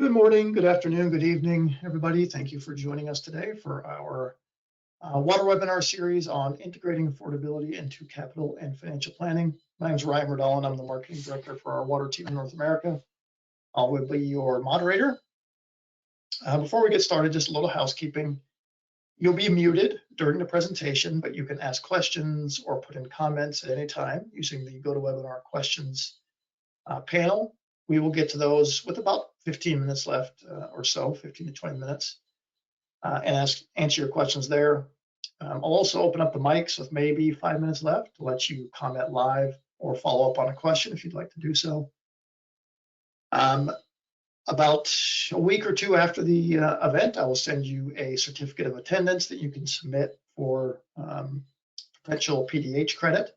Good morning, good afternoon, good evening, everybody. Thank you for joining us today for our water webinar series on integrating affordability into capital and financial planning. My name is Ryan Riddell, and I'm the marketing director for our water team in North America. I will be your moderator. Before we get started, just a little housekeeping. You'll be muted during the presentation, but you can ask questions or put in comments at any time using the GoToWebinar questions panel. We will get to those with about 15 minutes left or so, 15 to 20 minutes, and answer your questions there. I'll also open up the mics with maybe 5 minutes left to let you comment live or follow up on a question if you'd like to do so. About a week or two after the event, I will send you a certificate of attendance that you can submit for potential PDH credit.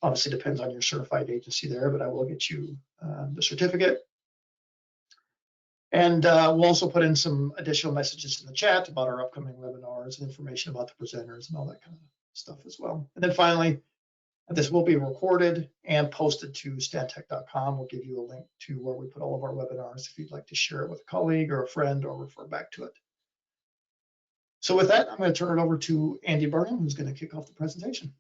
Obviously depends on your certified agency there, but I will get you the certificate. And we'll also put in some additional messages in the chat about our upcoming webinars and information about the presenters and all that kind of stuff as well. And then finally, this will be recorded and posted to stantec.com. We'll give you a link to where we put all of our webinars if you'd like to share it with a colleague or a friend or refer back to it. So with that, I'm going to turn it over to Andy Burnham, who's going to kick off the presentation.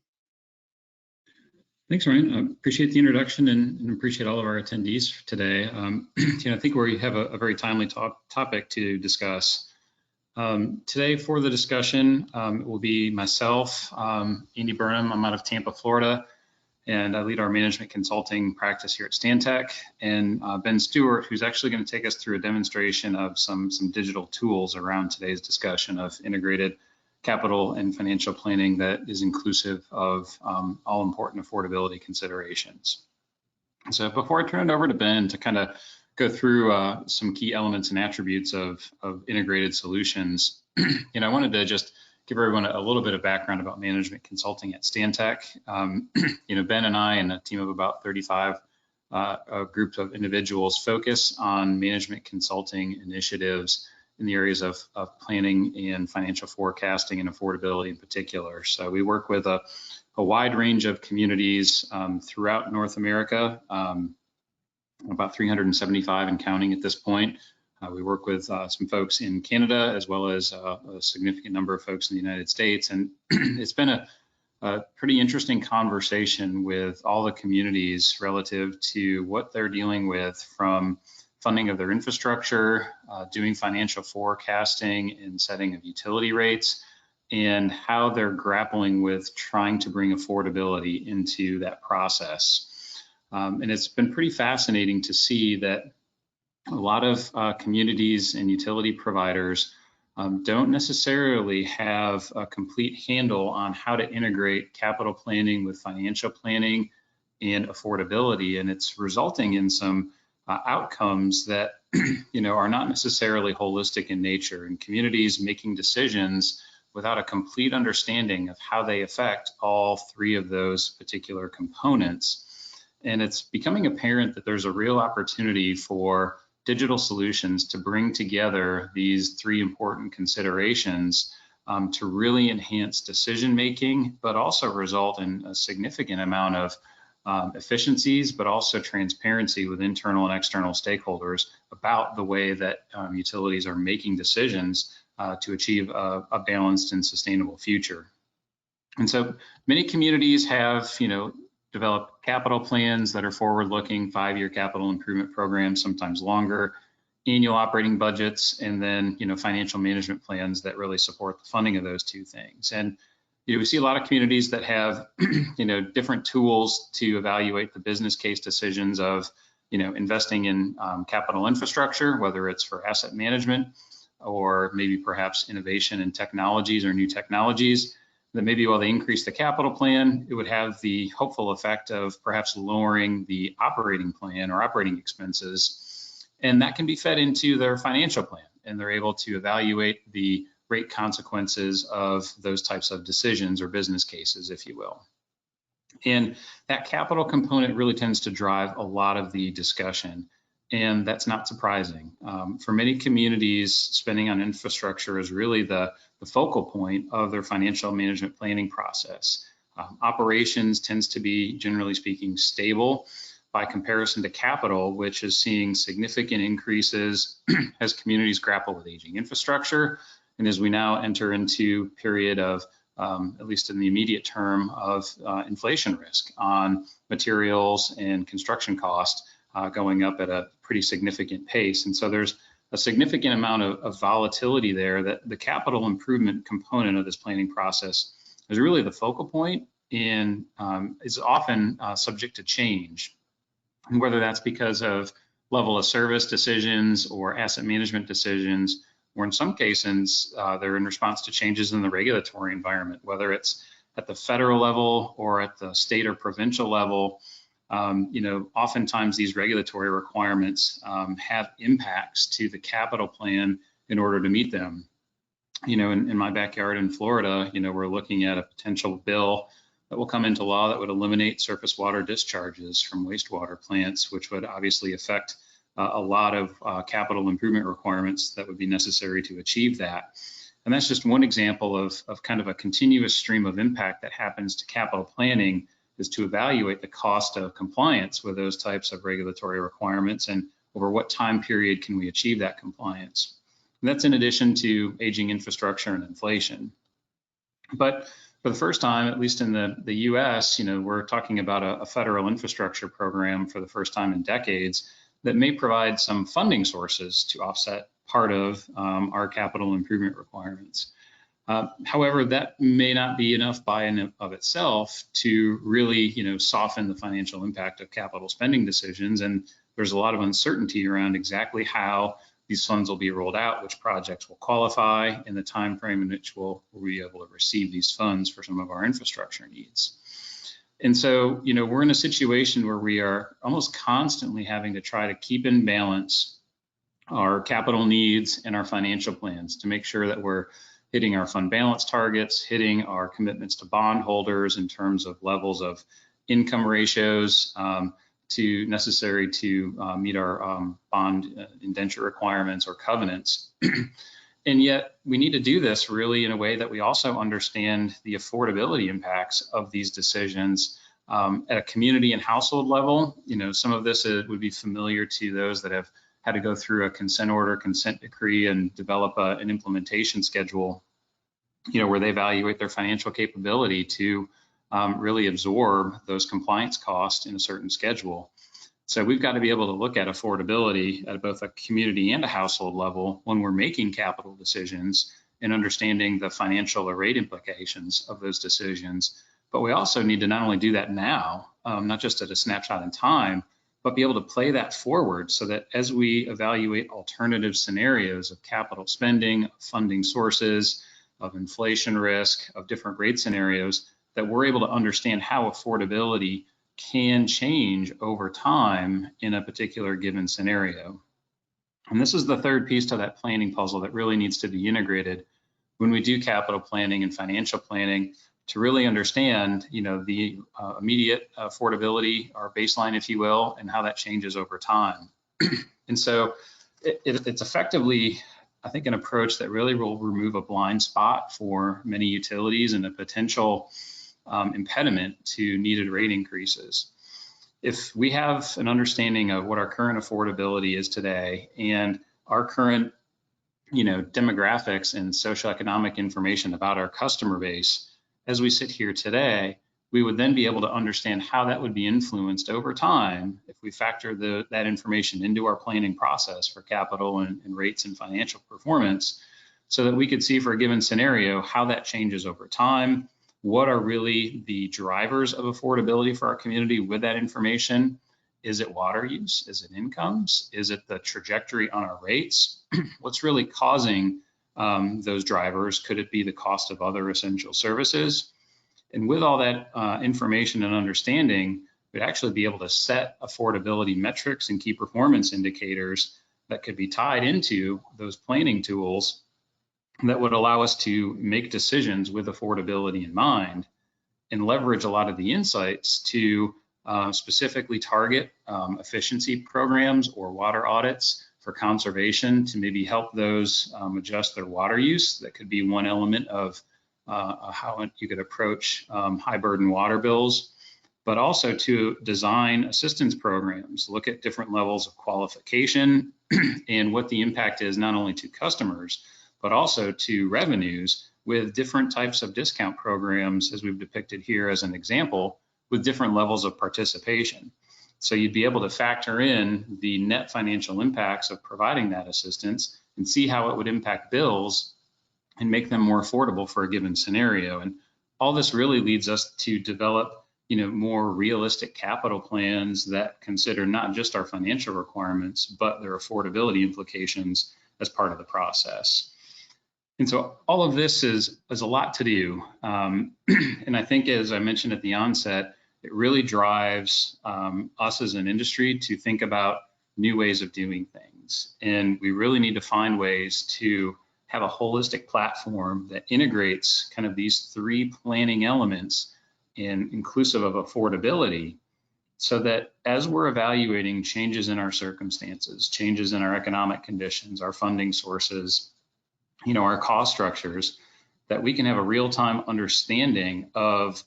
Thanks, Ryan. I appreciate the introduction and appreciate all of our attendees today. I think we have a very timely topic to discuss. Today for the discussion, it will be myself, Andy Burnham. I'm out of Tampa, Florida, and I lead our management consulting practice here at Stantec, and Ben Stewart, who's actually going to take us through a demonstration of some digital tools around today's discussion of integrated capital and financial planning that is inclusive of all important affordability considerations. So before I turn it over to Ben to kind of go through some key elements and attributes of integrated solutions, I wanted to just give everyone a little bit of background about management consulting at Stantec. Ben and I and a team of about 35 groups of individuals focus on management consulting initiatives in the areas of planning and financial forecasting and affordability in particular. So we work with a wide range of communities throughout North America, about 375 and counting at this point. We work with some folks in Canada as well as a significant number of folks in the United States. And it's been a pretty interesting conversation with all the communities relative to what they're dealing with from funding of their infrastructure, doing financial forecasting and setting of utility rates, and how they're grappling with trying to bring affordability into that process. And it's been pretty fascinating to see that a lot of communities and utility providers don't necessarily have a complete handle on how to integrate capital planning with financial planning and affordability, and it's resulting in some outcomes that are not necessarily holistic in nature, and communities making decisions without a complete understanding of how they affect all three of those particular components. And it's becoming apparent that there's a real opportunity for digital solutions to bring together these three important considerations to really enhance decision making, but also result in a significant amount of efficiencies, but also transparency with internal and external stakeholders about the way that utilities are making decisions to achieve a balanced and sustainable future. And so many communities have, developed capital plans that are forward-looking, 5-year capital improvement programs, sometimes longer, annual operating budgets, and then, financial management plans that really support the funding of those two things. And we see a lot of communities that have, different tools to evaluate the business case decisions of, investing in capital infrastructure, whether it's for asset management or maybe perhaps innovation in technologies or new technologies, that maybe while they increase the capital plan, it would have the hopeful effect of perhaps lowering the operating plan or operating expenses. And that can be fed into their financial plan, and they're able to evaluate the rate consequences of those types of decisions or business cases, if you will. And that capital component really tends to drive a lot of the discussion, and that's not surprising. For many communities, spending on infrastructure is really the focal point of their financial management planning process. Operations tends to be, generally speaking, stable by comparison to capital, which is seeing significant increases as communities grapple with aging infrastructure, and as we now enter into a period of, at least in the immediate term, of inflation risk on materials and construction costs going up at a pretty significant pace. And so there's a significant amount of volatility there that the capital improvement component of this planning process is really the focal point and is often subject to change. And whether that's because of level of service decisions or asset management decisions, or in some cases, they're in response to changes in the regulatory environment, whether it's at the federal level or at the state or provincial level. Oftentimes these regulatory requirements have impacts to the capital plan in order to meet them. In my backyard in Florida, we're looking at a potential bill that will come into law that would eliminate surface water discharges from wastewater plants, which would obviously affect a lot of capital improvement requirements that would be necessary to achieve that. And that's just one example of kind of a continuous stream of impact that happens to capital planning, is to evaluate the cost of compliance with those types of regulatory requirements and over what time period can we achieve that compliance. And that's in addition to aging infrastructure and inflation. But for the first time, at least in the US, we're talking about a federal infrastructure program for the first time in decades that may provide some funding sources to offset part of our capital improvement requirements. However, that may not be enough by and of itself to really, soften the financial impact of capital spending decisions. And there's a lot of uncertainty around exactly how these funds will be rolled out, which projects will qualify, and the time frame in which we'll be able to receive these funds for some of our infrastructure needs. And so, we're in a situation where we are almost constantly having to try to keep in balance our capital needs and our financial plans to make sure that we're hitting our fund balance targets, hitting our commitments to bondholders in terms of levels of income ratios necessary to meet our bond indenture requirements or covenants. And yet we need to do this really in a way that we also understand the affordability impacts of these decisions at a community and household level. Some of this would be familiar to those that have had to go through a consent order, consent decree, and develop an implementation schedule, where they evaluate their financial capability to really absorb those compliance costs in a certain schedule. So we've got to be able to look at affordability at both a community and a household level when we're making capital decisions and understanding the financial or rate implications of those decisions. But we also need to not only do that now, not just at a snapshot in time, but be able to play that forward so that as we evaluate alternative scenarios of capital spending, funding sources, of inflation risk, of different rate scenarios, that we're able to understand how affordability can change over time in a particular given scenario. And this is the third piece to that planning puzzle that really needs to be integrated when we do capital planning and financial planning, to really understand, the immediate affordability, our baseline, if you will, and how that changes over time. And so it's effectively, I think, an approach that really will remove a blind spot for many utilities and a potential impediment to needed rate increases. If we have an understanding of what our current affordability is today and our current, demographics and socioeconomic information about our customer base, as we sit here today, we would then be able to understand how that would be influenced over time if we factor that information into our planning process for capital and rates and financial performance, so that we could see for a given scenario how that changes over time. What are really the drivers of affordability for our community with that information? Is it water use? Is it incomes? Is it the trajectory on our rates? What's really causing those drivers? Could it be the cost of other essential services? And with all that information and understanding, we'd actually be able to set affordability metrics and key performance indicators that could be tied into those planning tools that would allow us to make decisions with affordability in mind and leverage a lot of the insights to specifically target efficiency programs or water audits for conservation to maybe help those adjust their water use. That could be one element of how you could approach high burden water bills. but also to design assistance programs, look at different levels of qualification and what the impact is not only to customers, but also to revenues with different types of discount programs, as we've depicted here as an example, with different levels of participation. So you'd be able to factor in the net financial impacts of providing that assistance and see how it would impact bills and make them more affordable for a given scenario. And all this really leads us to develop, more realistic capital plans that consider not just our financial requirements, but their affordability implications as part of the process. And so all of this is a lot to do. And I think, as I mentioned at the onset, it really drives us as an industry to think about new ways of doing things. And we really need to find ways to have a holistic platform that integrates kind of these three planning elements and inclusive of affordability, so that as we're evaluating changes in our circumstances, changes in our economic conditions, our funding sources, our cost structures, that we can have a real-time understanding of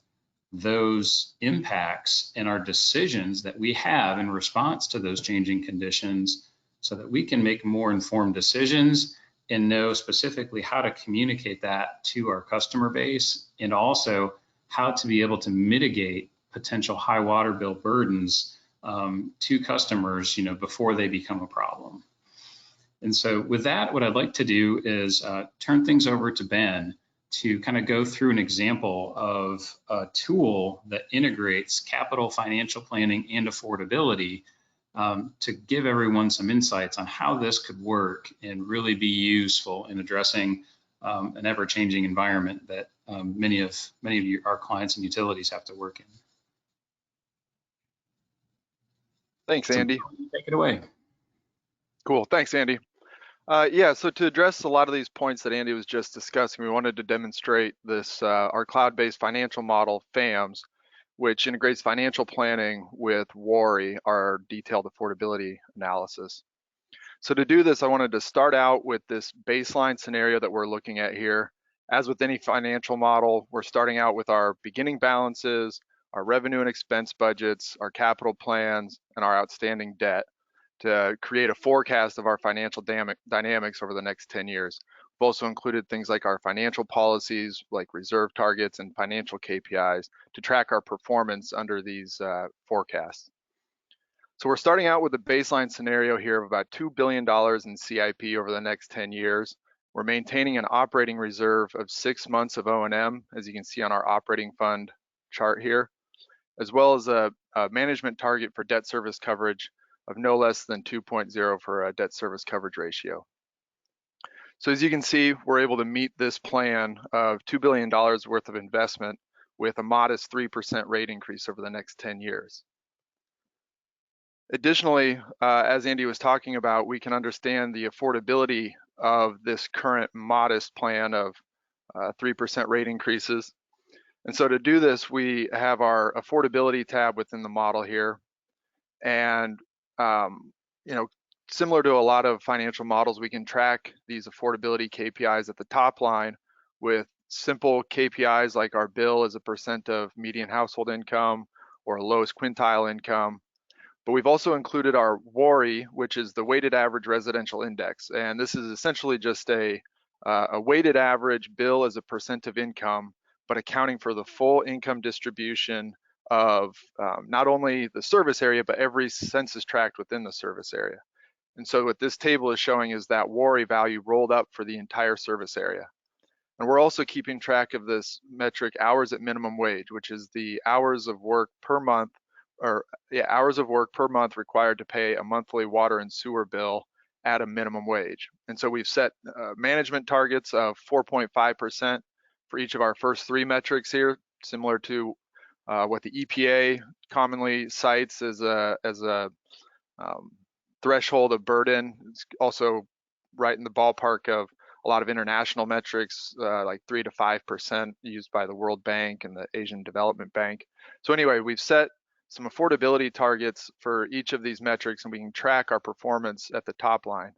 those impacts and our decisions that we have in response to those changing conditions, so that we can make more informed decisions and know specifically how to communicate that to our customer base, and also how to be able to mitigate potential high water bill burdens to customers, before they become a problem. And so with that, what I'd like to do is turn things over to Ben to kind of go through an example of a tool that integrates capital financial planning and affordability, to give everyone some insights on how this could work and really be useful in addressing an ever-changing environment that many of our clients and utilities have to work in. Thanks, Andy. So, take it away. Cool. Thanks, Andy. Yeah, so to address a lot of these points that Andy was just discussing, we wanted to demonstrate this, our cloud-based financial model, FAMS, which integrates financial planning with WARI, our detailed affordability analysis. So to do this, I wanted to start out with this baseline scenario that we're looking at here. As with any financial model, we're starting out with our beginning balances, our revenue and expense budgets, our capital plans, and our outstanding debt to create a forecast of our financial dynamics over the next 10 years. We've also included things like our financial policies, like reserve targets and financial KPIs, to track our performance under these forecasts. So we're starting out with a baseline scenario here of about $2 billion in CIP over the next 10 years. We're maintaining an operating reserve of 6 months of O&M, as you can see on our operating fund chart here, as well as a management target for debt service coverage of no less than 2.0 for a debt service coverage ratio. So as you can see, we're able to meet this plan of $2 billion worth of investment with a modest 3% rate increase over the next 10 years. Additionally, as Andy was talking about, we can understand the affordability of this current modest plan of 3% rate increases. And so to do this, we have our affordability tab within the model here. And similar to a lot of financial models, we can track these affordability KPIs at the top line with simple KPIs like our bill as a percent of median household income or lowest quintile income. But we've also included our WARI, which is the weighted average residential index. And this is essentially just a weighted average bill as a percent of income, but accounting for the full income distribution of not only the service area, but every census tract within the service area. And so what this table is showing is that WARI value rolled up for the entire service area. And we're also keeping track of this metric, hours at minimum wage, which is the hours of work per month, hours of work per month required to pay a monthly water and sewer bill at a minimum wage. And so we've set management targets of 4.5% for each of our first 3 metrics here, similar to what the EPA commonly cites as a threshold of burden. It's also right in the ballpark of a lot of international metrics, like 3 to 5% used by the World Bank and the Asian Development Bank. So anyway, we've set some affordability targets for each of these metrics, and we can track our performance at the top line.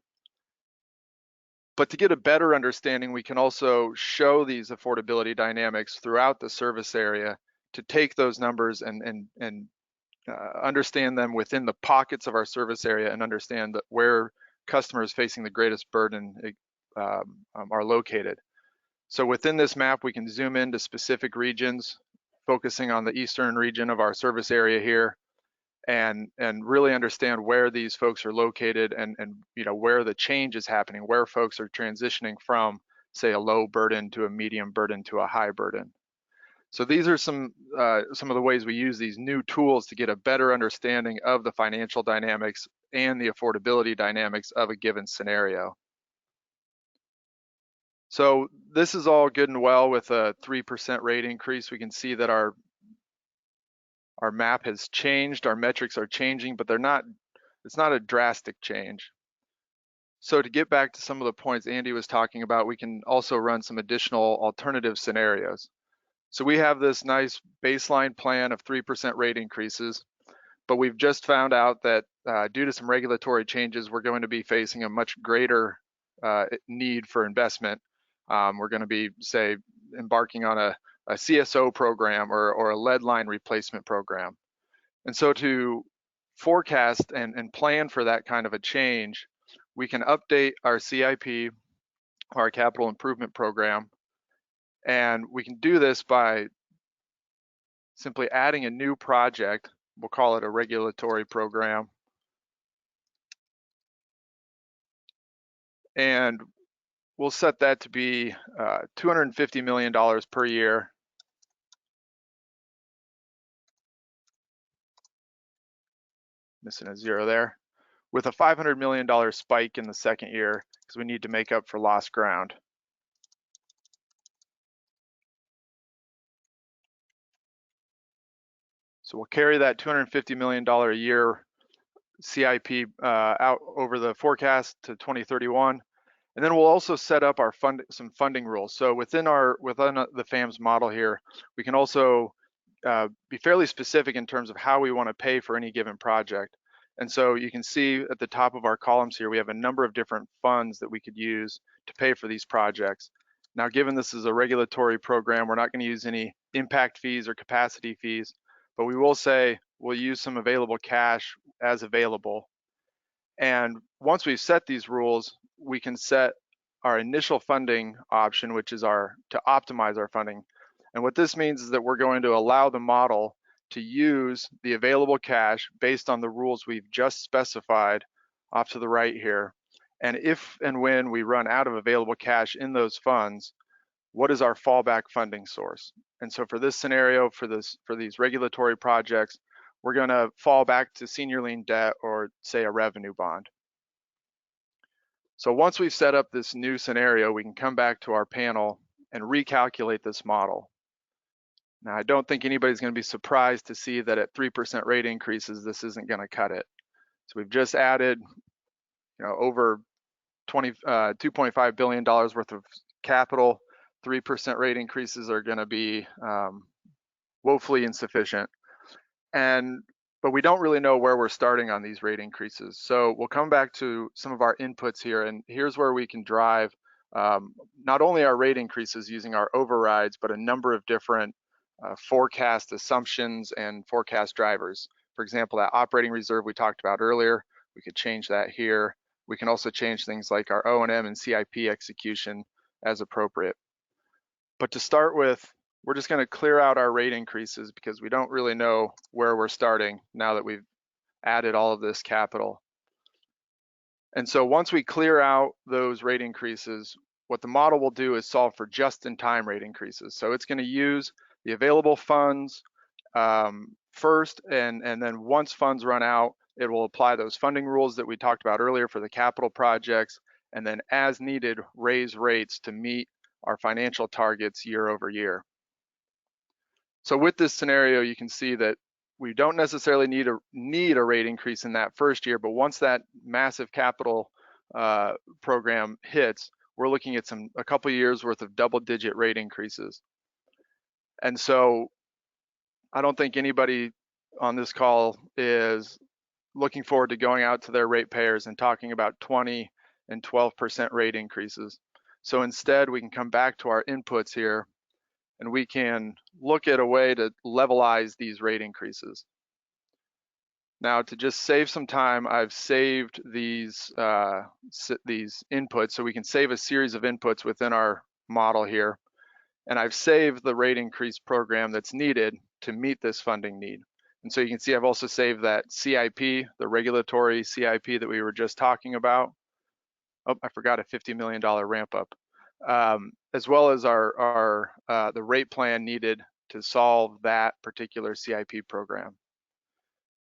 But to get a better understanding, we can also show these affordability dynamics throughout the service area to take those numbers and understand them within the pockets of our service area and understand that where customers facing the greatest burden are located. So within this map, we can zoom into specific regions, focusing on the eastern region of our service area here, and really understand where these folks are located and where the change is happening, where folks are transitioning from, say, a low burden to a medium burden to a high burden. So these are some of the ways we use these new tools to get a better understanding of the financial dynamics and the affordability dynamics of a given scenario. So this is all good and well with a 3% rate increase. We can see that our map has changed, our metrics are changing, but it's not a drastic change. So to get back to some of the points Andy was talking about, we can also run some additional alternative scenarios. So we have this nice baseline plan of 3% rate increases, but we've just found out that due to some regulatory changes, we're going to be facing a much greater need for investment. We're going to be, say, embarking on a CSO program or a lead line replacement program. And so to forecast and plan for that kind of a change, we can update our CIP, our capital improvement program, and we can do this by simply adding a new project. We'll call it a regulatory program. And we'll set that to be $250 million per year. Missing a zero there. With a $500 million spike in the second year because we need to make up for lost ground. So we'll carry that $250 million a year CIP out over the forecast to 2031. And then we'll also set up our some funding rules. So within the FAMS model here, we can also be fairly specific in terms of how we want to pay for any given project. And so you can see at the top of our columns here, we have a number of different funds that we could use to pay for these projects. Now, given this is a regulatory program, we're not going to use any impact fees or capacity fees, but we will say we'll use some available cash as available. And once we've set these rules, we can set our initial funding option, which is to optimize our funding. And what this means is that we're going to allow the model to use the available cash based on the rules we've just specified off to the right here. And if and when we run out of available cash in those funds, what is our fallback funding source? And so for this scenario, for these regulatory projects, we're going to fall back to senior lien debt or, say, a revenue bond. So once we've set up this new scenario, we can come back to our panel and recalculate this model. Now, I don't think anybody's going to be surprised to see that at 3% rate increases, this isn't going to cut it. So we've just added, over $2.5 billion worth of capital. 3% rate increases are going to be woefully insufficient. But we don't really know where we're starting on these rate increases. So we'll come back to some of our inputs here, and here's where we can drive not only our rate increases using our overrides, but a number of different forecast assumptions and forecast drivers. For example, that operating reserve we talked about earlier, we could change that here. We can also change things like our O&M and CIP execution as appropriate. But to start with, we're just going to clear out our rate increases because we don't really know where we're starting now that we've added all of this capital. And so once we clear out those rate increases, what the model will do is solve for just-in-time rate increases. So it's going to use the available funds first, and then once funds run out, it will apply those funding rules that we talked about earlier for the capital projects, and then as needed, raise rates to meet our financial targets year over year. So with this scenario, you can see that we don't necessarily need a rate increase in that first year, but once that massive capital program hits, we're looking at a couple years worth of double-digit rate increases. And so I don't think anybody on this call is looking forward to going out to their ratepayers and talking about 20 and 12% rate increases. So instead, we can come back to our inputs here, and we can look at a way to levelize these rate increases. Now, to just save some time, I've saved these inputs, so we can save a series of inputs within our model here. And I've saved the rate increase program that's needed to meet this funding need. And so you can see I've also saved that CIP, the regulatory CIP that we were just talking about. Oh, I forgot a $50 million ramp up, as well as the rate plan needed to solve that particular CIP program.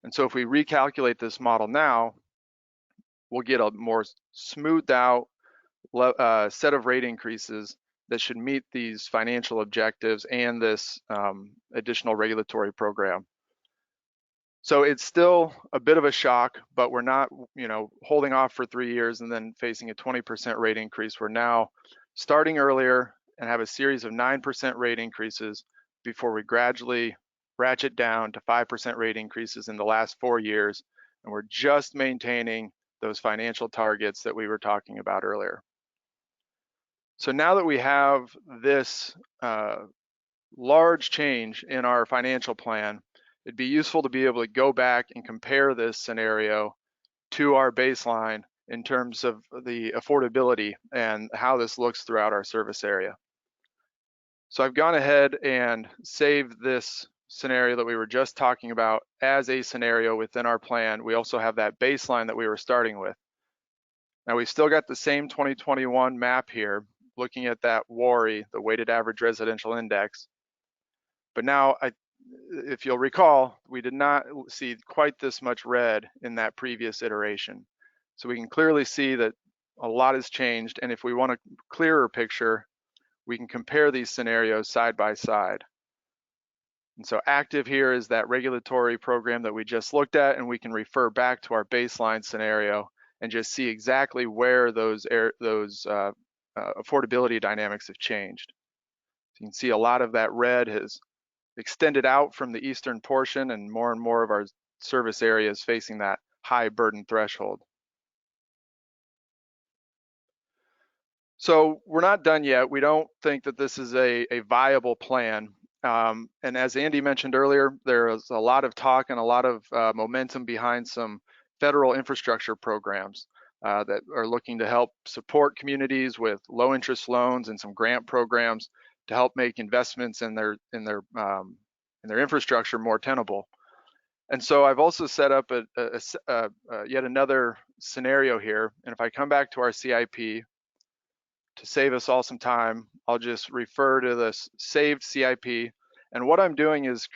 And so if we recalculate this model now, we'll get a more smoothed out set of rate increases that should meet these financial objectives and this additional regulatory program. So it's still a bit of a shock, but we're not, holding off for 3 years and then facing a 20% rate increase. We're now starting earlier and have a series of 9% rate increases before we gradually ratchet down to 5% rate increases in the last 4 years. And we're just maintaining those financial targets that we were talking about earlier. So now that we have this large change in our financial plan, it'd be useful to be able to go back and compare this scenario to our baseline in terms of the affordability and how this looks throughout our service area. So I've gone ahead and saved this scenario that we were just talking about as a scenario within our plan. We also have that baseline that we were starting with. Now we've still got the same 2021 map here, looking at that WARI, the weighted average residential index. But now, if you'll recall, we did not see quite this much red in that previous iteration. So we can clearly see that a lot has changed. And if we want a clearer picture, we can compare these scenarios side by side. And so active here is that regulatory program that we just looked at, and we can refer back to our baseline scenario and just see exactly where those affordability dynamics have changed. So you can see a lot of that red has extended out from the eastern portion, and more of our service areas facing that high burden threshold. So we're not done yet. We don't think that this is a viable plan. And as Andy mentioned earlier, there is a lot of talk and a lot of momentum behind some federal infrastructure programs that are looking to help support communities with low interest loans and some grant programs to help make investments in their infrastructure more tenable. And so I've also set up yet another scenario here. And if I come back to our CIP, to save us all some time, I'll just refer to this saved CIP. And what I'm doing is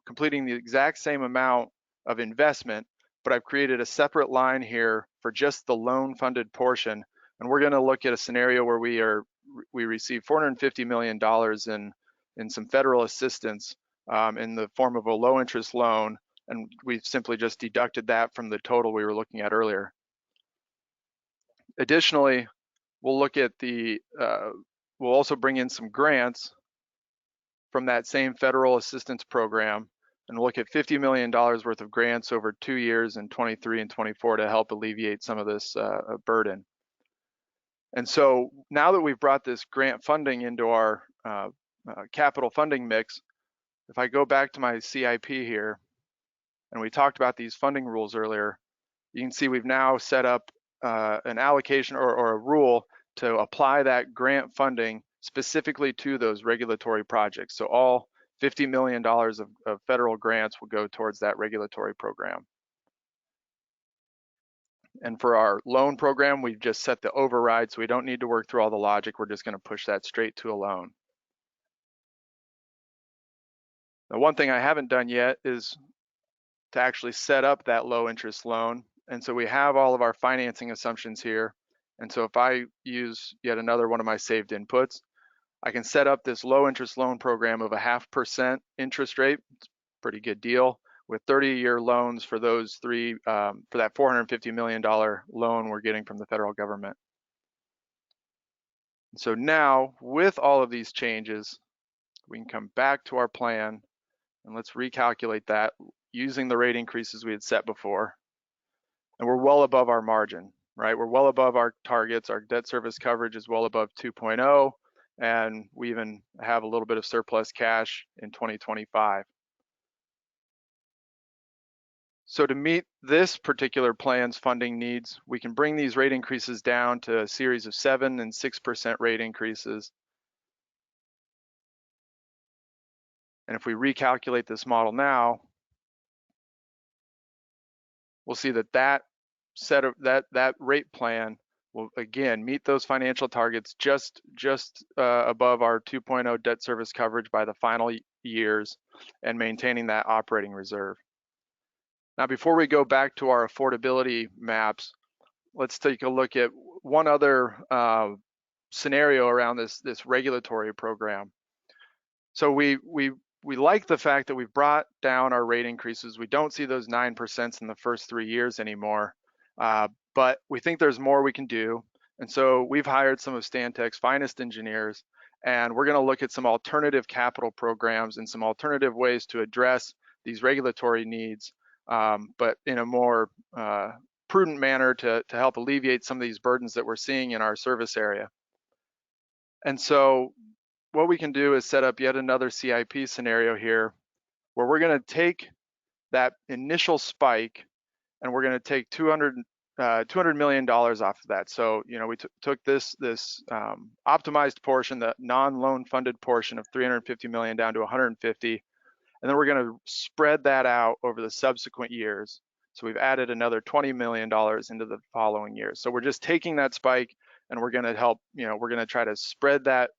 completing the exact same amount of investment, but I've created a separate line here for just the loan funded portion. And we're going to look at a scenario where we receive $450 million in some federal assistance in the form of a low interest loan. And we've simply just deducted that from the total we were looking at earlier. Additionally, we'll look at we'll also bring in some grants from that same federal assistance program and look at $50 million worth of grants over 2 years in 23 and 24 to help alleviate some of this burden. And so now that we've brought this grant funding into our capital funding mix, if I go back to my CIP here, and we talked about these funding rules earlier, you can see we've now set up an allocation or a rule to apply that grant funding specifically to those regulatory projects. So all $50 million of federal grants will go towards that regulatory program. And for our loan program, we've just set the override, so we don't need to work through all the logic. We're just going to push that straight to a loan. Now, one thing I haven't done yet is to actually set up that low interest loan. And so we have all of our financing assumptions here. And so if I use yet another one of my saved inputs, I can set up this low interest loan program of a 0.5% interest rate. It's a pretty good deal with 30-year loans for those three, for that $450 million loan we're getting from the federal government. So now with all of these changes, we can come back to our plan and let's recalculate that using the rate increases we had set before. And we're well above our margin, right? We're well above our targets. Our debt service coverage is well above 2.0, and we even have a little bit of surplus cash in 2025. So to meet this particular plan's funding needs, we can bring these rate increases down to a series of 7% and 6% rate increases. And if we recalculate this model now, we'll see that that rate plan will again meet those financial targets just above our 2.0 debt service coverage by the final years and maintaining that operating reserve. Now, before we go back to our affordability maps, let's take a look at one other scenario around this regulatory program. So we like the fact that we've brought down our rate increases. We don't see those 9% in the first 3 years anymore, but we think there's more we can do. And so we've hired some of Stantec's finest engineers, and we're going to look at some alternative capital programs and some alternative ways to address these regulatory needs, but in a more prudent manner to help alleviate some of these burdens that we're seeing in our service area. And so what we can do is set up yet another CIP scenario here where we're going to take that initial spike and we're going to take $200 million off of that. So, you know, we took this optimized portion, the non-loan funded portion of 350 million down to 150, and then we're going to spread that out over the subsequent years. So we've added another $20 million into the following years. So we're just taking that spike and we're going to help, you know, we're going to try to spread that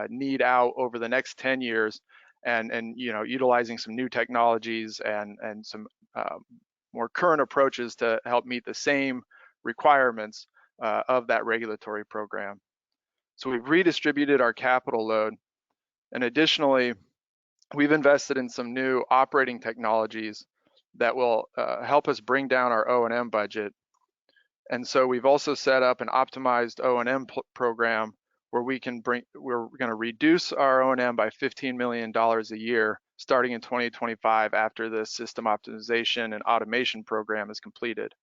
need out over the next 10 years and you know, utilizing some new technologies and some more current approaches to help meet the same requirements of that regulatory program. So we've redistributed our capital load, and additionally, we've invested in some new operating technologies that will help us bring down our O&M budget. And so we've also set up an optimized O&M program where we're going to reduce our O&M by $15 million a year starting in 2025 after the system optimization and automation program is completed.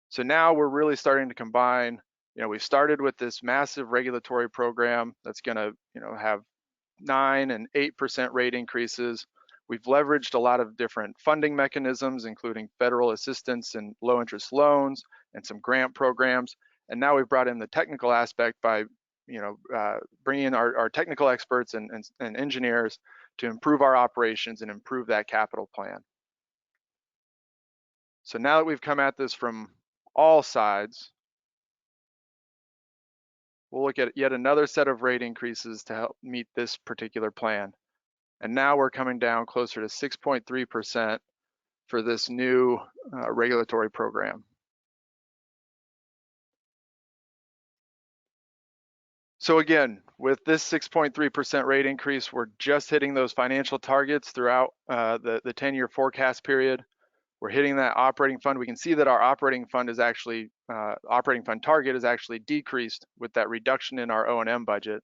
So now we're really starting to combine, you know, we've started with this massive regulatory program that's going to, you know, have 9% and 8% rate increases. We've leveraged a lot of different funding mechanisms, including federal assistance and low interest loans and some grant programs. And now we've brought in the technical aspect by, you know, bringing in our technical experts and engineers to improve our operations and improve that capital plan. So now that we've come at this from all sides, we'll look at yet another set of rate increases to help meet this particular plan. And now we're coming down closer to 6.3% for this new regulatory program. So again, with this 6.3% rate increase, we're just hitting those financial targets throughout the 10-year forecast period. We're hitting that operating fund. We can see that our operating fund is actually, operating fund target is actually decreased with that reduction in our O&M budget.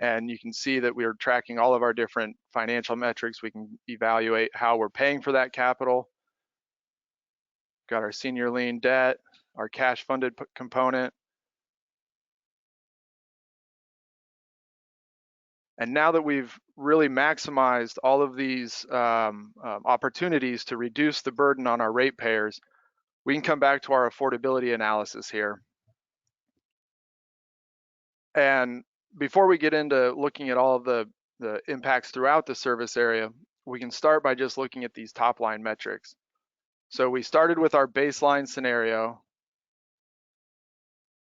And you can see that we are tracking all of our different financial metrics. We can evaluate how we're paying for that capital. Got our senior lien debt, our cash funded component. And now that we've really maximized all of these opportunities to reduce the burden on our ratepayers, we can come back to our affordability analysis here. And before we get into looking at all of the impacts throughout the service area, we can start by just looking at these top line metrics. So we started with our baseline scenario.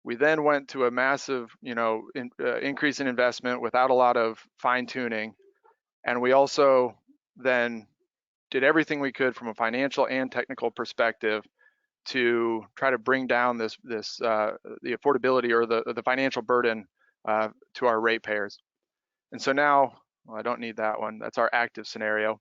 We then went to a massive, you know, increase in investment without a lot of fine tuning. And we also then did everything we could from a financial and technical perspective to try to bring down the affordability or the financial burden to our ratepayers. And so now, well, I don't need that one. That's our active scenario.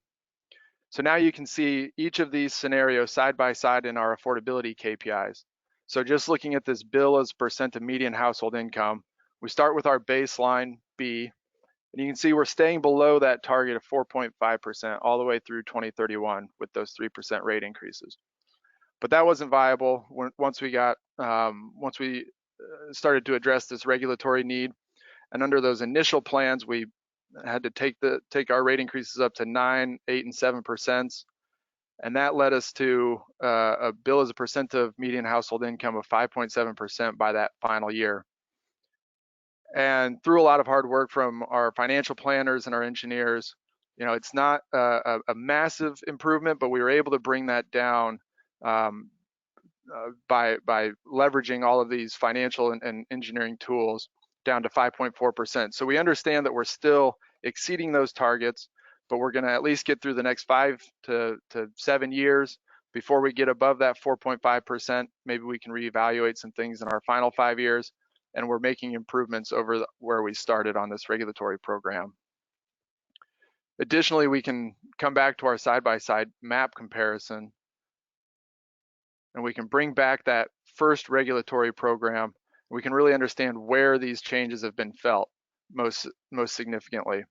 So now you can see each of these scenarios side by side in our affordability KPIs. So just looking at this bill as percent of median household income, we start with our baseline B, and you can see we're staying below that target of 4.5% all the way through 2031 with those 3% rate increases. But that wasn't viable once we started to address this regulatory need. And under those initial plans, we had to take our rate increases up to 9%, 8%, and 7%. And that led us to a bill as a percent of median household income of 5.7% by that final year. And through a lot of hard work from our financial planners and our engineers, it's not a massive improvement, but we were able to bring that down by leveraging all of these financial and engineering tools down to 5.4%. So we understand that we're still exceeding those targets, but we're going to at least get through the next 5 to 7 years before we get above that 4.5%. Maybe we can reevaluate some things in our final 5 years, and we're making improvements over where we started on this regulatory program. Additionally, we can come back to our side-by-side map comparison, and we can bring back that first regulatory program. We can really understand where these changes have been felt most significantly.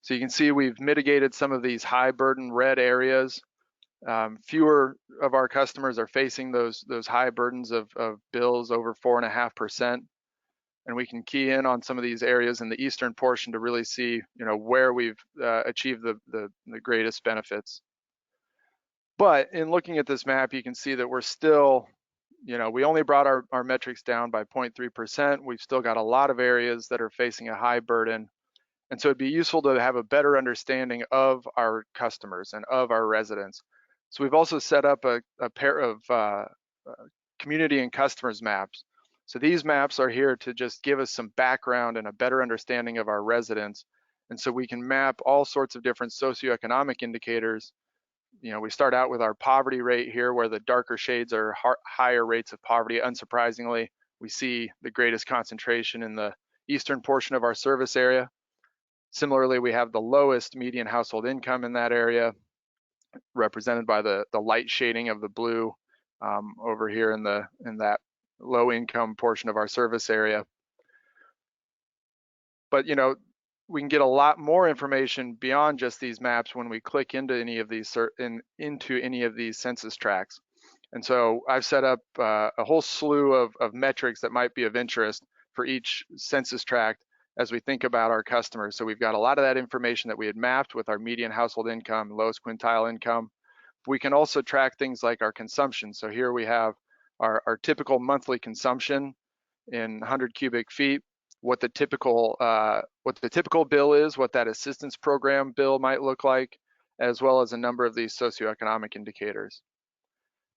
So you can see we've mitigated some of these high burden red areas. Fewer of our customers are facing those high burdens of bills over 4.5%. And we can key in on some of these areas in the eastern portion to really see, where we've achieved the greatest benefits. But in looking at this map, you can see that we're still, we only brought our metrics down by 0.3%. We've still got a lot of areas that are facing a high burden. And so it'd be useful to have a better understanding of our customers and of our residents. So we've also set up a pair of community and customers maps. So these maps are here to just give us some background and a better understanding of our residents. And so we can map all sorts of different socioeconomic indicators. We start out with our poverty rate here, where the darker shades are higher rates of poverty. Unsurprisingly, we see the greatest concentration in the eastern portion of our service area. Similarly, we have the lowest median household income in that area, represented by the light shading of the blue over here in that low income portion of our service area. But we can get a lot more information beyond just these maps when we click into any of these census tracts. And so I've set up a whole slew of metrics that might be of interest for each census tract as we think about our customers. So we've got a lot of that information that we had mapped with our median household income, lowest quintile income. We can also track things like our consumption. So here we have our typical monthly consumption in 100 cubic feet, what the typical bill is, what that assistance program bill might look like, as well as a number of these socioeconomic indicators.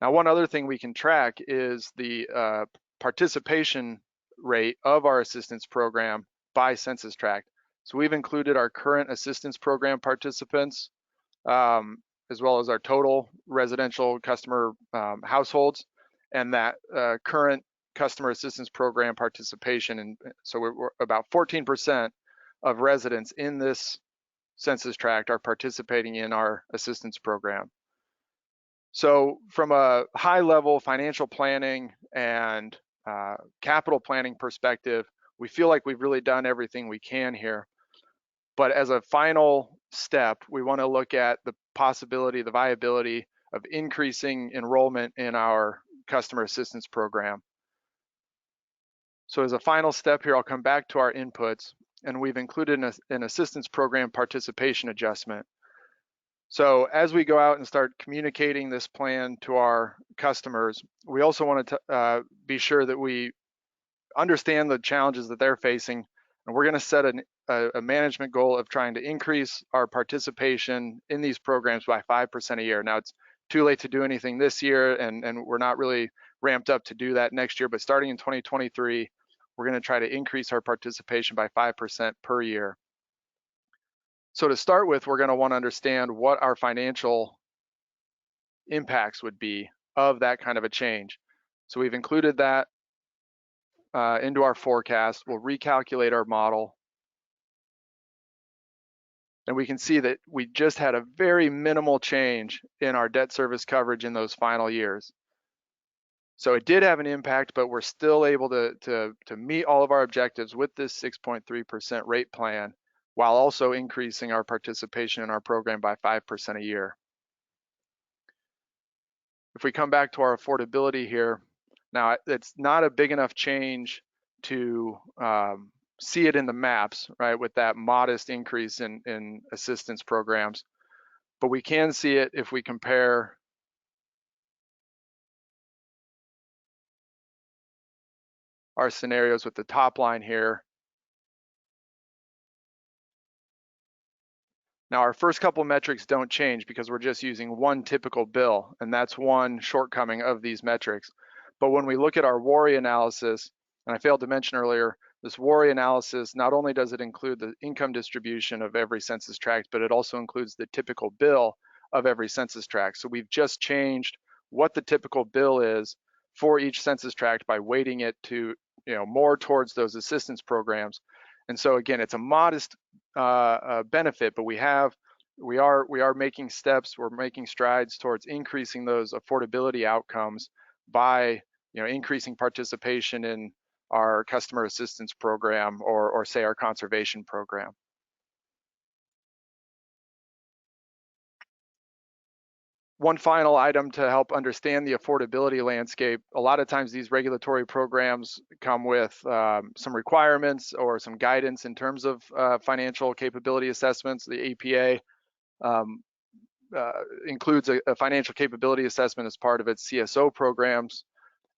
Now, one other thing we can track is the participation rate of our assistance program by census tract. So we've included our current assistance program participants, as well as our total residential customer households, and that current customer assistance program participation. And so we're about 14% of residents in this census tract are participating in our assistance program. So from a high level financial planning and capital planning perspective, we feel like we've really done everything we can here. But as a final step, we want to look at the possibility, the viability of increasing enrollment in our customer assistance program. So as a final step here, I'll come back to our inputs, and we've included an assistance program participation adjustment. So as we go out and start communicating this plan to our customers, we also want to be sure that we understand the challenges that they're facing, and we're going to set a management goal of trying to increase our participation in these programs by 5% a year. Now, it's too late to do anything this year, and we're not really ramped up to do that next year, but starting in 2023, we're going to try to increase our participation by 5% per year. So to start with, we're going to want to understand what our financial impacts would be of that kind of a change. So we've included that into our forecast. We'll recalculate our model. And we can see that we just had a very minimal change in our debt service coverage in those final years. So it did have an impact, but we're still able to meet all of our objectives with this 6.3% rate plan, while also increasing our participation in our program by 5% a year. If we come back to our affordability here, now it's not a big enough change to see it in the maps, right, with that modest increase in assistance programs. But we can see it if we compare our scenarios with the top line here. Now, our first couple metrics don't change because we're just using one typical bill, and that's one shortcoming of these metrics. But when we look at our WARI analysis, and I failed to mention earlier, this WARI analysis, not only does it include the income distribution of every census tract, but it also includes the typical bill of every census tract. So we've just changed what the typical bill is for each census tract by weighting it to, more towards those assistance programs. And so again, it's a modest benefit, but we are making steps, we're making strides towards increasing those affordability outcomes by increasing participation in our customer assistance program or say our conservation program. One final item to help understand the affordability landscape. A lot of times these regulatory programs come with some requirements or some guidance in terms of financial capability assessments. The APA includes a financial capability assessment as part of its CSO programs.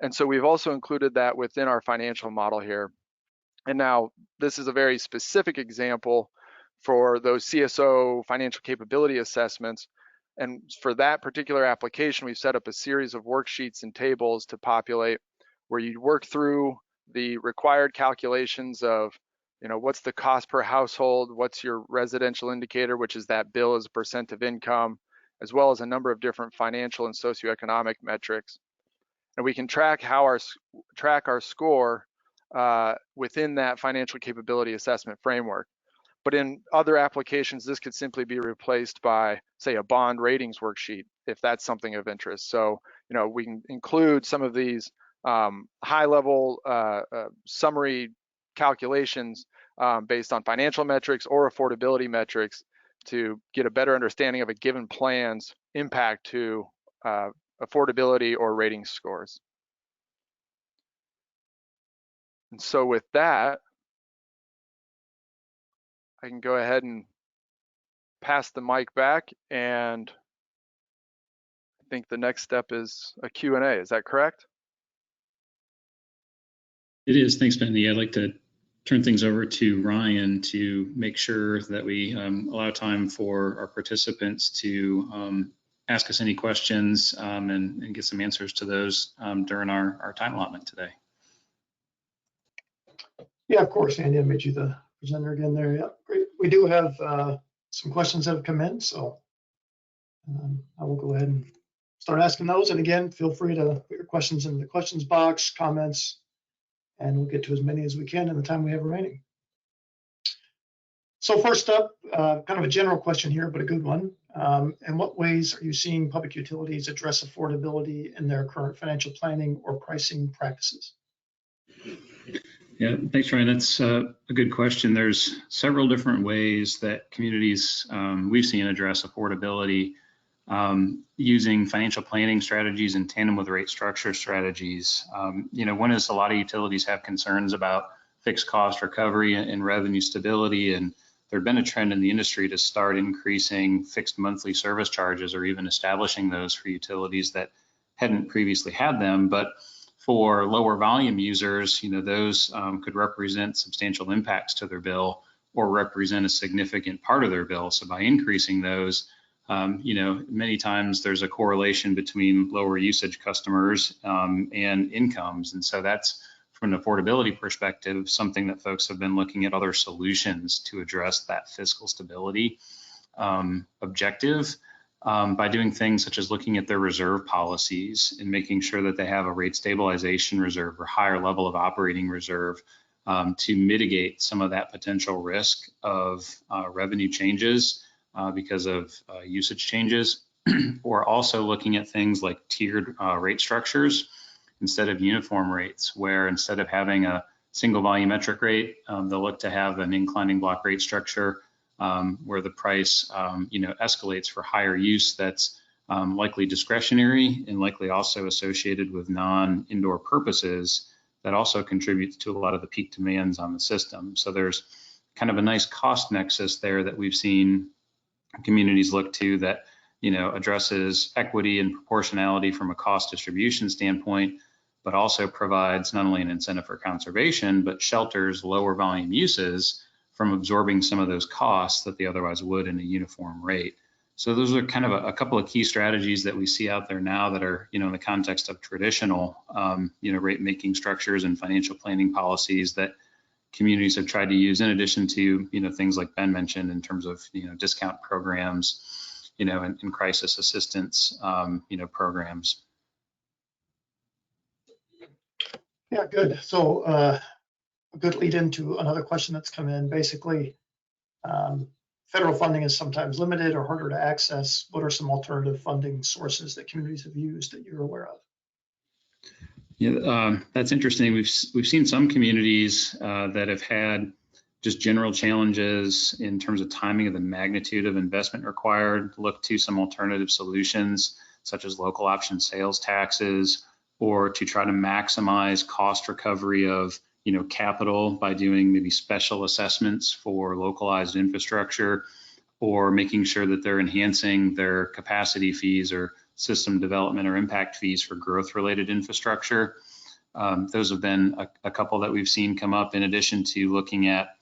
And so we've also included that within our financial model here. And now this is a very specific example for those CSO financial capability assessments. And for that particular application, we've set up a series of worksheets and tables to populate where you work through the required calculations of, what's the cost per household, what's your residential indicator, which is that bill as a percent of income, as well as a number of different financial and socioeconomic metrics. And we can track our score within that financial capability assessment framework. But in other applications, this could simply be replaced by, say, a bond ratings worksheet, if that's something of interest. So, we can include some of these high-level summary calculations based on financial metrics or affordability metrics to get a better understanding of a given plan's impact to affordability or rating scores. And so with that, I can go ahead and pass the mic back, and I think the next step is a Q&A. Is that correct? It is. Thanks, Benny. I'd like to turn things over to Ryan to make sure that we allow time for our participants to ask us any questions and get some answers to those during our time allotment today. Yeah, of course, Andy, I made you the presenter again there. Yeah, great. We do have some questions that have come in, so I will go ahead and start asking those. And again, feel free to put your questions in the questions box, comments, and we'll get to as many as we can in the time we have remaining. So first up, kind of a general question here, but a good one. In what ways are you seeing public utilities address affordability in their current financial planning or pricing practices? Yeah, thanks, Ryan. That's a good question. There's several different ways that communities we've seen address affordability using financial planning strategies in tandem with rate structure strategies. One is a lot of utilities have concerns about fixed cost recovery and revenue stability, and there'd been a trend in the industry to start increasing fixed monthly service charges or even establishing those for utilities that hadn't previously had them. But for lower volume users, those could represent substantial impacts to their bill or represent a significant part of their bill. So by increasing those, many times there's a correlation between lower usage customers and incomes. And so that's, from an affordability perspective, something that folks have been looking at other solutions to address that fiscal stability objective. By doing things such as looking at their reserve policies and making sure that they have a rate stabilization reserve or higher level of operating reserve to mitigate some of that potential risk of revenue changes because of usage changes, or also looking at things like tiered rate structures instead of uniform rates, where instead of having a single volumetric rate, they'll look to have an inclining block rate structure where the price, escalates for higher use that's likely discretionary and likely also associated with non-indoor purposes that also contributes to a lot of the peak demands on the system. So there's kind of a nice cost nexus there that we've seen communities look to that, addresses equity and proportionality from a cost distribution standpoint, but also provides not only an incentive for conservation, but shelters lower volume uses from absorbing some of those costs that they otherwise would in a uniform rate. So those are kind of a couple of key strategies that we see out there now that are, in the context of traditional, rate making structures and financial planning policies that communities have tried to use, in addition to, things like Ben mentioned in terms of, discount programs, and crisis assistance, programs. Yeah, good. So a good lead into another question that's come in. Basically, federal funding is sometimes limited or harder to access. What are some alternative funding sources that communities have used that you're aware of? Yeah, that's interesting. We've seen some communities that have had just general challenges in terms of timing of the magnitude of investment required, look to some alternative solutions such as local option sales taxes, or to try to maximize cost recovery of capital by doing maybe special assessments for localized infrastructure, or making sure that they're enhancing their capacity fees or system development or impact fees for growth related infrastructure. Those have been a couple that we've seen come up, in addition to looking at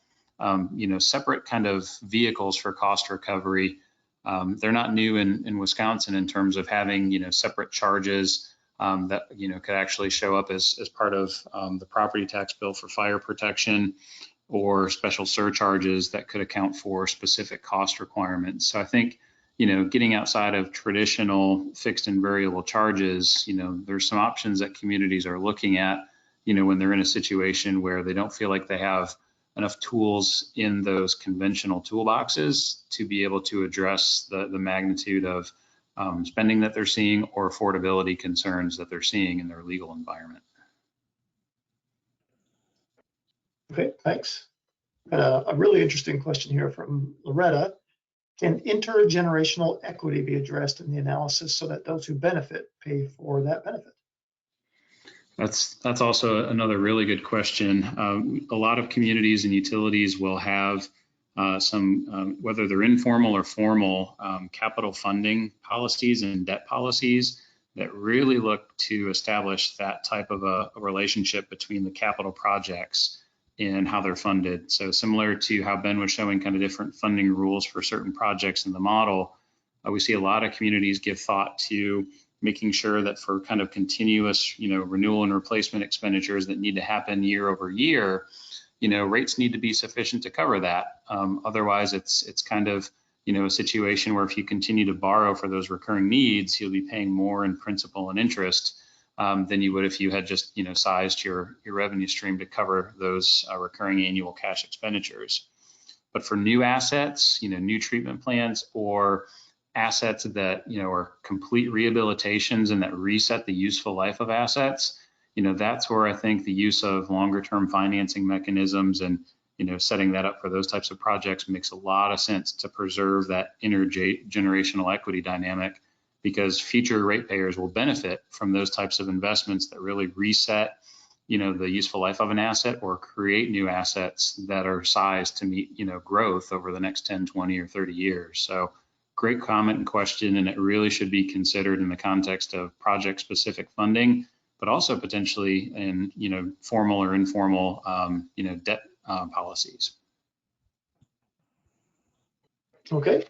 separate kind of vehicles for cost recovery. They're not new in Wisconsin in terms of having separate charges that could actually show up as part of the property tax bill for fire protection, or special surcharges that could account for specific cost requirements. So I think getting outside of traditional fixed and variable charges, there's some options that communities are looking at when they're in a situation where they don't feel like they have enough tools in those conventional toolboxes to be able to address the magnitude of spending that they're seeing, or affordability concerns that they're seeing in their legal environment. Okay, thanks. A really interesting question here from Loretta. Can intergenerational equity be addressed in the analysis so that those who benefit pay for that benefit? That's also another really good question. A lot of communities and utilities will have some, whether they're informal or formal, capital funding policies and debt policies that really look to establish that type of a relationship between the capital projects and how they're funded. So similar to how Ben was showing kind of different funding rules for certain projects in the model, we see a lot of communities give thought to making sure that for kind of continuous, renewal and replacement expenditures that need to happen year over year, rates need to be sufficient to cover that. Otherwise, it's kind of, a situation where if you continue to borrow for those recurring needs, you'll be paying more in principal and interest than you would if you had just, sized your revenue stream to cover those recurring annual cash expenditures. But for new assets, new treatment plants, or assets that, are complete rehabilitations and that reset the useful life of assets, that's where I think the use of longer term financing mechanisms and, setting that up for those types of projects makes a lot of sense to preserve that intergenerational equity dynamic, because future ratepayers will benefit from those types of investments that really reset, the useful life of an asset, or create new assets that are sized to meet, growth over the next 10, 20, or 30 years. So great comment and question, and it really should be considered in the context of project-specific funding, but also potentially in, formal or informal, debt policies. Okay.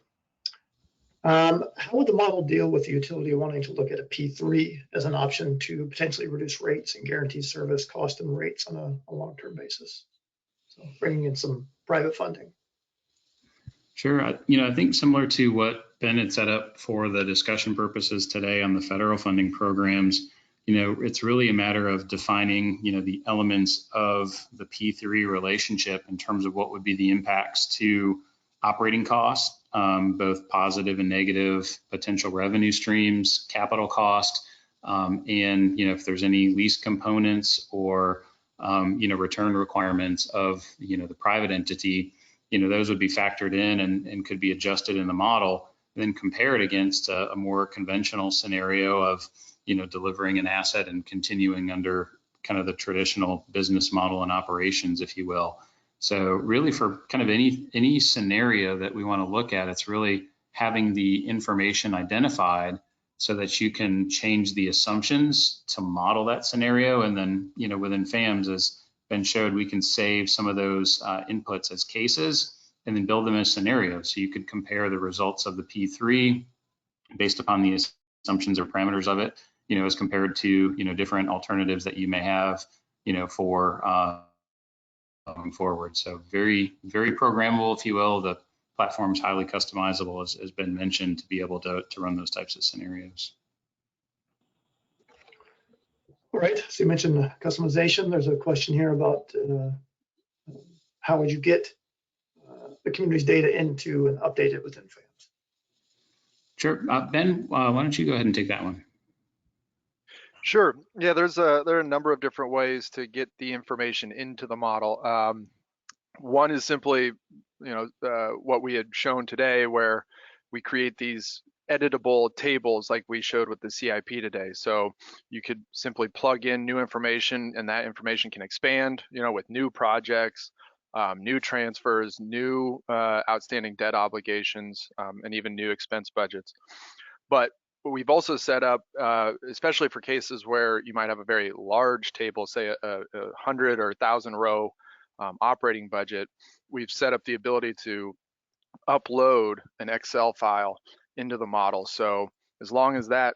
How would the model deal with the utility wanting to look at a P3 as an option to potentially reduce rates and guarantee service cost and rates on a long-term basis? So bringing in some private funding. Sure. I think similar to what Ben had set up for the discussion purposes today on the federal funding programs, it's really a matter of defining, the elements of the P3 relationship in terms of what would be the impacts to operating costs, both positive and negative, potential revenue streams, capital cost, and, if there's any lease components or, return requirements of, the private entity, those would be factored in and could be adjusted in the model, then compare it against a more conventional scenario of, delivering an asset and continuing under kind of the traditional business model and operations, if you will. So really for kind of any scenario that we want to look at, it's really having the information identified so that you can change the assumptions to model that scenario. And then, within FAMS, as Ben showed, we can save some of those inputs as cases and then build them as scenarios. So you could compare the results of the P3 based upon the assumptions or parameters of it, as compared to, different alternatives that you may have, for going forward. So very, very programmable, if you will. The platform's highly customizable, as has been mentioned, to be able to run those types of scenarios. All right, so you mentioned customization. There's a question here about how would you get the community's data into and update it within FAMS? Sure, Ben, why don't you go ahead and take that one? Sure. Yeah, there are a number of different ways to get the information into the model. One is simply, what we had shown today, where we create these editable tables like we showed with the CIP today. So you could simply plug in new information, and that information can expand, with new projects, new transfers, new outstanding debt obligations, and even new expense budgets. But we've also set up, especially for cases where you might have a very large table, say a 100 or 1,000 row operating budget, we've set up the ability to upload an Excel file into the model. So as long as that,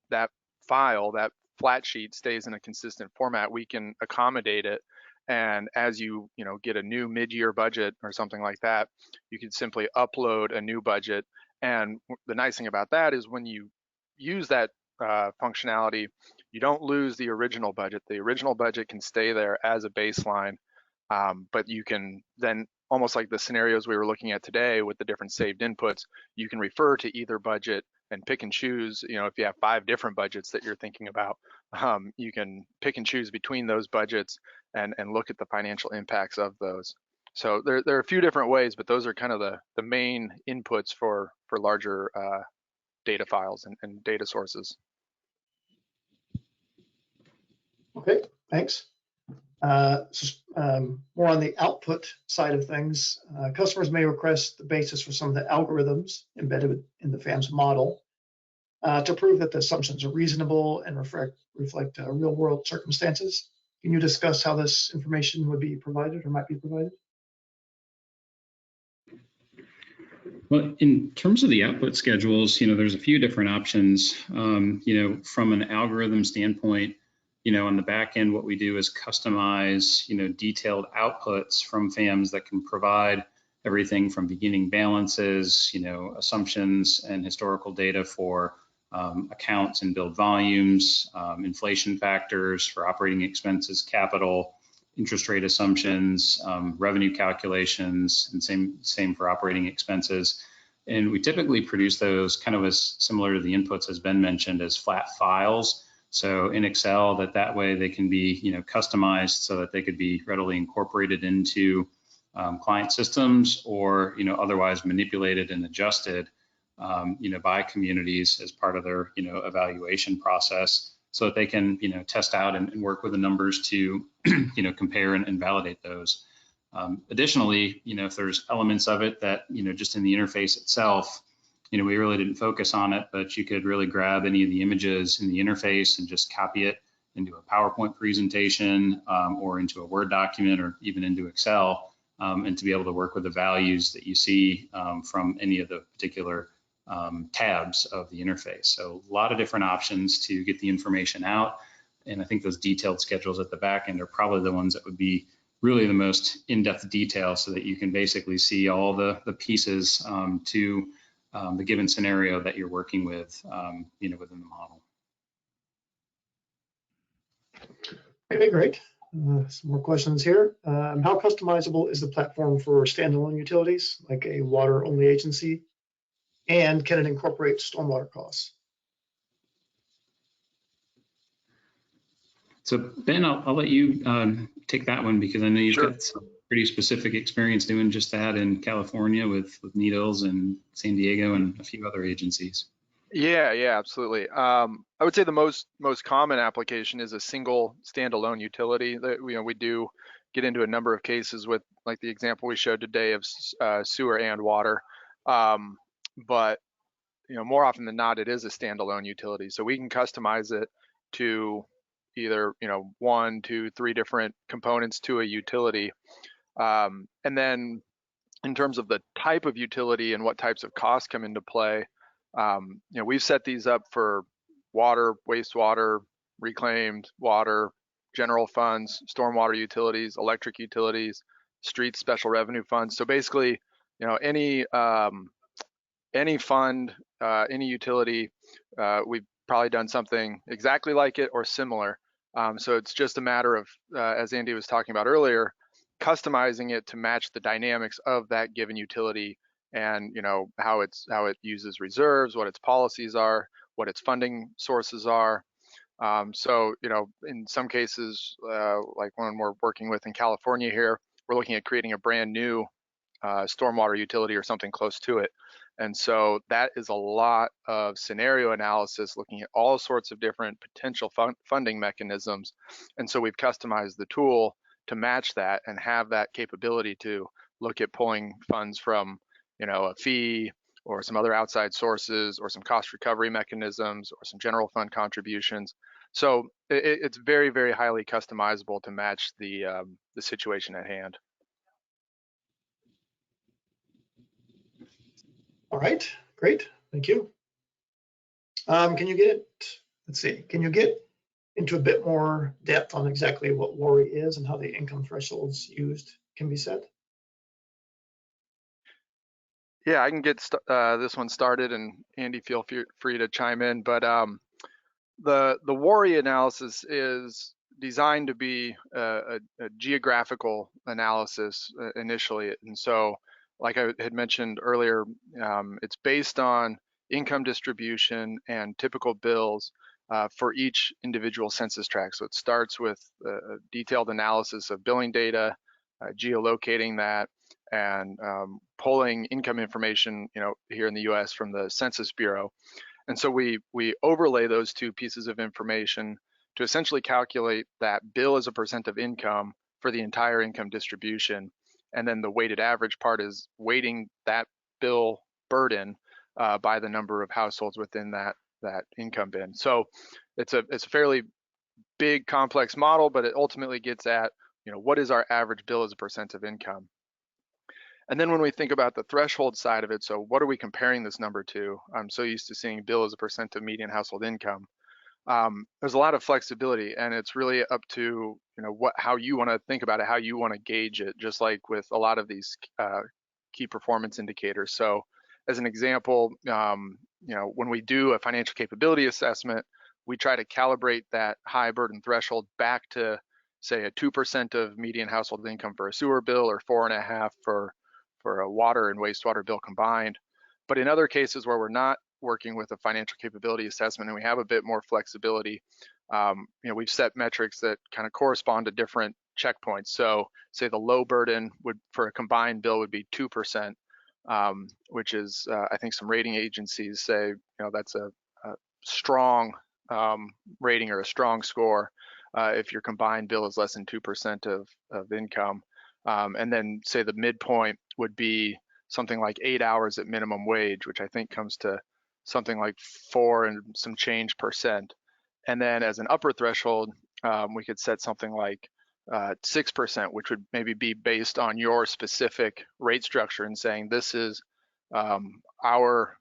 that file, that flat sheet stays in a consistent format, we can accommodate it. And as you get a new mid-year budget or something like that, you can simply upload a new budget. And the nice thing about that is when you use that functionality, you don't lose the original budget. The original budget can stay there as a baseline, but you can then, almost like the scenarios we were looking at today with the different saved inputs, you can refer to either budget and pick and choose. If you have 5 different budgets that you're thinking about, you can pick and choose between those budgets and look at the financial impacts of those. So there are a few different ways, but those are kind of the main inputs for larger data files and data sources. Okay, thanks. More on the output side of things, customers may request the basis for some of the algorithms embedded in the FAMS model to prove that the assumptions are reasonable and reflect real world circumstances. Can you discuss how this information would be provided or might be provided? Well, in terms of the output schedules, there's a few different options. From an algorithm standpoint, on the back end, what we do is customize, detailed outputs from FAMS that can provide everything from beginning balances, assumptions and historical data for accounts and billed volumes, inflation factors for operating expenses, capital, interest rate assumptions, revenue calculations, and same for operating expenses. And we typically produce those kind of as similar to the inputs, as Ben mentioned, as flat files. So in Excel, that way they can be, customized so that they could be readily incorporated into client systems, or, otherwise manipulated and adjusted, by communities as part of their, evaluation process, so that they can, test out and work with the numbers to, compare and validate those. Additionally, if there's elements of it that, just in the interface itself, we really didn't focus on it, but you could really grab any of the images in the interface and just copy it into a PowerPoint presentation, or into a Word document, or even into Excel, and to be able to work with the values that you see from any of the particular tabs of the interface. So a lot of different options to get the information out. And I think those detailed schedules at the back end are probably the ones that would be really the most in-depth detail, so that you can basically see all the pieces to the given scenario that you're working with, within the model. Okay, great. Some more questions here. How customizable is the platform for standalone utilities, like a water-only agency? And can it incorporate stormwater costs? So Ben, I'll let you take that one, because I know you've Sure. got some pretty specific experience doing just that in California with Needles and San Diego and a few other agencies. Yeah, absolutely. I would say the most common application is a single standalone utility that we do get into a number of cases with, like the example we showed today of sewer and water. But more often than not, it is a standalone utility. So we can customize it to either 1, 2, 3 different components to a utility, and then in terms of the type of utility and what types of costs come into play, we've set these up for water, wastewater, reclaimed water, general funds, stormwater utilities, electric utilities, street special revenue funds. So basically, any fund, any utility, we've probably done something exactly like it or similar. So it's just a matter of, as Andy was talking about earlier, customizing it to match the dynamics of that given utility, and how it uses reserves, what its policies are, what its funding sources are. So in some cases, like when we're working with in California here, we're looking at creating a brand new stormwater utility or something close to it. And so that is a lot of scenario analysis, looking at all sorts of different potential funding mechanisms. And so we've customized the tool to match that and have that capability to look at pulling funds from, a fee or some other outside sources or some cost recovery mechanisms or some general fund contributions. So it's very, very highly customizable to match the situation at hand. All right, great, thank you. Can you get into a bit more depth on exactly what WORI is and how the income thresholds used can be set? Yeah, I can get this one started, and Andy, feel free to chime in. But the WORI analysis is designed to be a geographical analysis initially, and so, like I had mentioned earlier, it's based on income distribution and typical bills for each individual census tract. So it starts with a detailed analysis of billing data, geolocating that, and pulling income information, here in the U.S. from the Census Bureau. And so we overlay those two pieces of information to essentially calculate that bill as a percent of income for the entire income distribution. And then the weighted average part is weighting that bill burden by the number of households within that income bin. So it's a fairly big, complex model, but it ultimately gets at, what is our average bill as a percent of income? And then when we think about the threshold side of it, so what are we comparing this number to? I'm so used to seeing bill as a percent of median household income. There's a lot of flexibility, and it's really up to how you want to think about it, how you want to gauge it, just like with a lot of these key performance indicators. So as an example, when we do a financial capability assessment, we try to calibrate that high burden threshold back to, say, a 2% of median household income for a sewer bill, or 4.5% for a water and wastewater bill combined. But in other cases where we're not working with a financial capability assessment and we have a bit more flexibility, we've set metrics that kind of correspond to different checkpoints. So say the low burden for a combined bill would be 2%, which is, I think some rating agencies say, that's a strong rating or a strong score if your combined bill is less than 2% of income. And then say the midpoint would be something like 8 hours at minimum wage, which I think comes to something like 4 and some change %. And then as an upper threshold, we could set something like 6%, which would maybe be based on your specific rate structure and saying this is our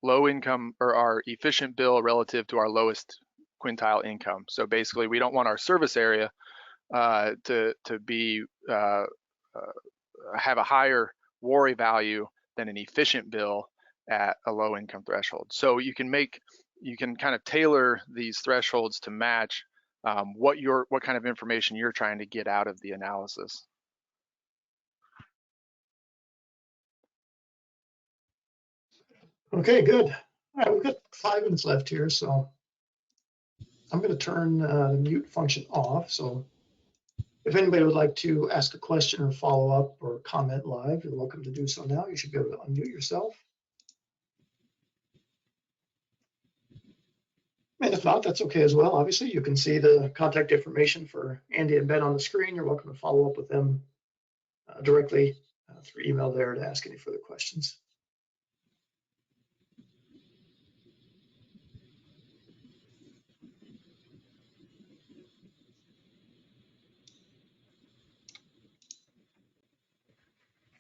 low income or our efficient bill relative to our lowest quintile income. So basically, we don't want our service area to be have a higher WORI value than an efficient bill at a low income threshold. So you can kind of tailor these thresholds to match what kind of information you're trying to get out of the analysis. Okay, good. All right, we've got 5 minutes left here, so I'm going to turn the mute function off. So if anybody would like to ask a question or follow up or comment live, you're welcome to do so now. You should be able to unmute yourself. And if not, that's okay as well. Obviously, you can see the contact information for Andy and Ben on the screen. You're welcome to follow up with them directly through email there to ask any further questions.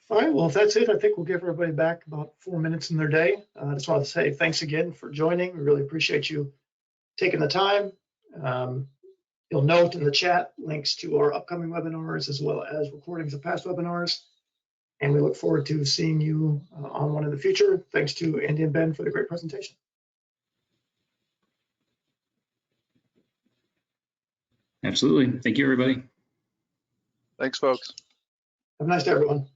All right, well, if that's it, I think we'll give everybody back about 4 minutes in their day. I just want to say thanks again for joining. We really appreciate you taking the time. You'll note in the chat links to our upcoming webinars as well as recordings of past webinars. And we look forward to seeing you on one in the future. Thanks to Andy and Ben for the great presentation. Absolutely. Thank you, everybody. Thanks, folks. Have a nice day, everyone.